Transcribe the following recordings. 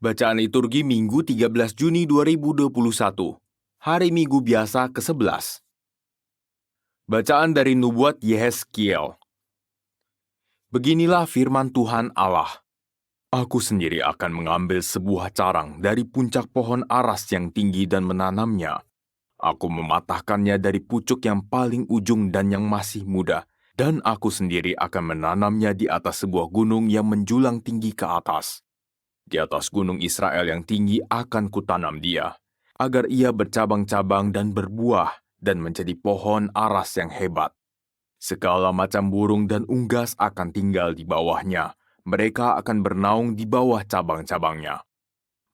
Bacaan liturgi Minggu 13 Juni 2021, Hari Minggu Biasa ke-11. Bacaan dari Nubuat Yehezkiel. Beginilah firman Tuhan Allah. Aku sendiri akan mengambil sebuah carang dari puncak pohon aras yang tinggi dan menanamnya. Aku mematahkannya dari pucuk yang paling ujung dan yang masih muda, dan aku sendiri akan menanamnya di atas sebuah gunung yang menjulang tinggi ke atas. Di atas gunung Israel yang tinggi akan kutanam dia, agar ia bercabang-cabang dan berbuah, dan menjadi pohon aras yang hebat. Segala macam burung dan unggas akan tinggal di bawahnya, mereka akan bernaung di bawah cabang-cabangnya.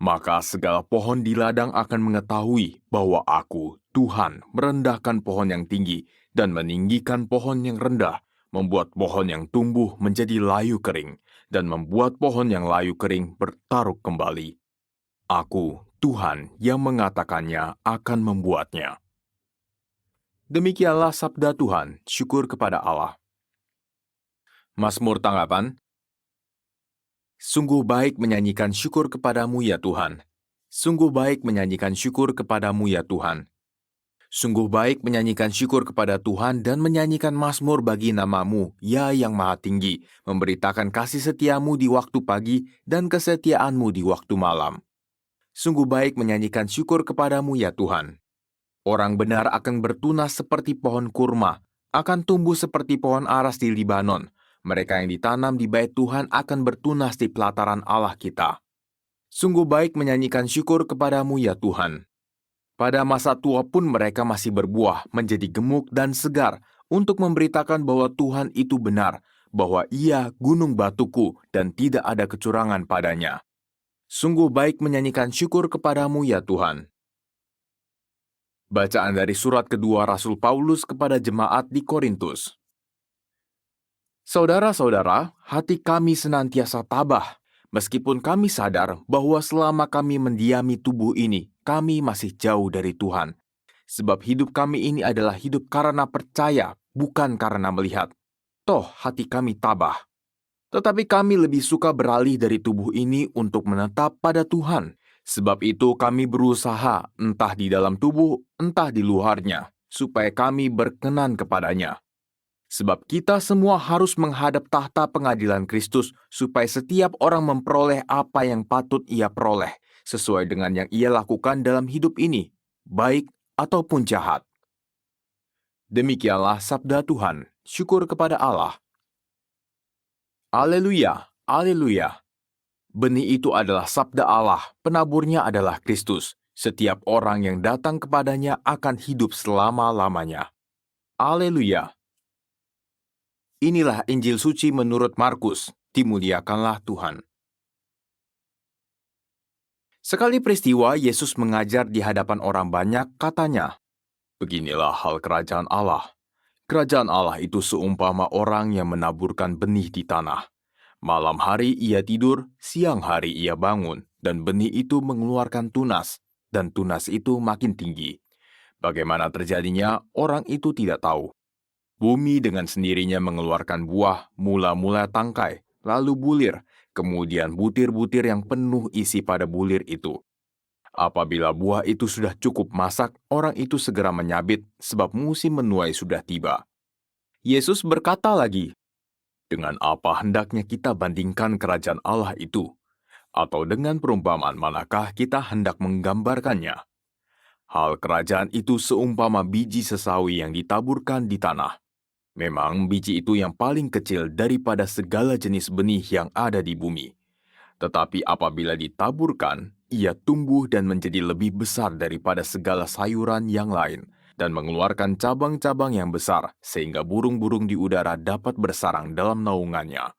Maka segala pohon di ladang akan mengetahui bahwa aku, Tuhan, merendahkan pohon yang tinggi dan meninggikan pohon yang rendah, membuat pohon yang tumbuh menjadi layu kering, dan membuat pohon yang layu kering bertaruk kembali. Aku, Tuhan, yang mengatakannya akan membuatnya. Demikianlah sabda Tuhan, syukur kepada Allah. Mazmur tanggapan. Sungguh baik menyanyikan syukur kepadamu ya Tuhan. Sungguh baik menyanyikan syukur kepadamu ya Tuhan. Sungguh baik menyanyikan syukur kepada Tuhan dan menyanyikan mazmur bagi namamu, ya yang maha tinggi, memberitakan kasih setiamu di waktu pagi dan kesetiaanmu di waktu malam. Sungguh baik menyanyikan syukur kepadamu ya Tuhan. Orang benar akan bertunas seperti pohon kurma, akan tumbuh seperti pohon aras di Libanon. Mereka yang ditanam di bait Tuhan akan bertunas di pelataran Allah kita. Sungguh baik menyanyikan syukur kepadamu ya Tuhan. Pada masa tua pun mereka masih berbuah, menjadi gemuk dan segar, untuk memberitakan bahwa Tuhan itu benar, bahwa Ia gunung batuku dan tidak ada kecurangan padanya. Sungguh baik menyanyikan syukur kepadamu ya Tuhan. Bacaan dari surat kedua Rasul Paulus kepada jemaat di Korintus. Saudara-saudara, hati kami senantiasa tabah, meskipun kami sadar bahwa selama kami mendiami tubuh ini, kami masih jauh dari Tuhan. Sebab hidup kami ini adalah hidup karena percaya, bukan karena melihat. Toh hati kami tabah. Tetapi kami lebih suka beralih dari tubuh ini untuk menetap pada Tuhan. Sebab itu kami berusaha, entah di dalam tubuh, entah di luarnya, supaya kami berkenan kepadanya. Sebab kita semua harus menghadap tahta pengadilan Kristus, supaya setiap orang memperoleh apa yang patut ia peroleh, sesuai dengan yang ia lakukan dalam hidup ini, baik ataupun jahat. Demikianlah sabda Tuhan, syukur kepada Allah. Haleluya, haleluya. Benih itu adalah sabda Allah, penaburnya adalah Kristus. Setiap orang yang datang kepadanya akan hidup selama-lamanya. Haleluya. Inilah Injil suci menurut Markus, dimuliakanlah Tuhan. Sekali peristiwa Yesus mengajar di hadapan orang banyak, katanya, beginilah hal kerajaan Allah. Kerajaan Allah itu seumpama orang yang menaburkan benih di tanah. Malam hari ia tidur, siang hari ia bangun, dan benih itu mengeluarkan tunas, dan tunas itu makin tinggi. Bagaimana terjadinya, orang itu tidak tahu. Bumi dengan sendirinya mengeluarkan buah, mula-mula tangkai, lalu bulir, kemudian butir-butir yang penuh isi pada bulir itu. Apabila buah itu sudah cukup masak, orang itu segera menyabit, sebab musim menuai sudah tiba. Yesus berkata lagi, dengan apa hendaknya kita bandingkan kerajaan Allah itu? Atau dengan perumpamaan manakah kita hendak menggambarkannya? Hal kerajaan itu seumpama biji sesawi yang ditaburkan di tanah. Memang biji itu yang paling kecil daripada segala jenis benih yang ada di bumi. Tetapi apabila ditaburkan, ia tumbuh dan menjadi lebih besar daripada segala sayuran yang lain, dan mengeluarkan cabang-cabang yang besar, sehingga burung-burung di udara dapat bersarang dalam naungannya.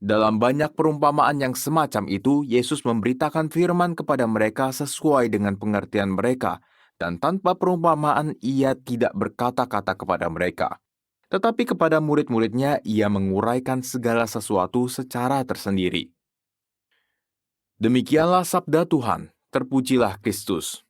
Dalam banyak perumpamaan yang semacam itu, Yesus memberitakan firman kepada mereka sesuai dengan pengertian mereka, dan tanpa perumpamaan ia tidak berkata-kata kepada mereka. Tetapi kepada murid-muridnya ia menguraikan segala sesuatu secara tersendiri. Demikianlah sabda Tuhan, terpujilah Kristus.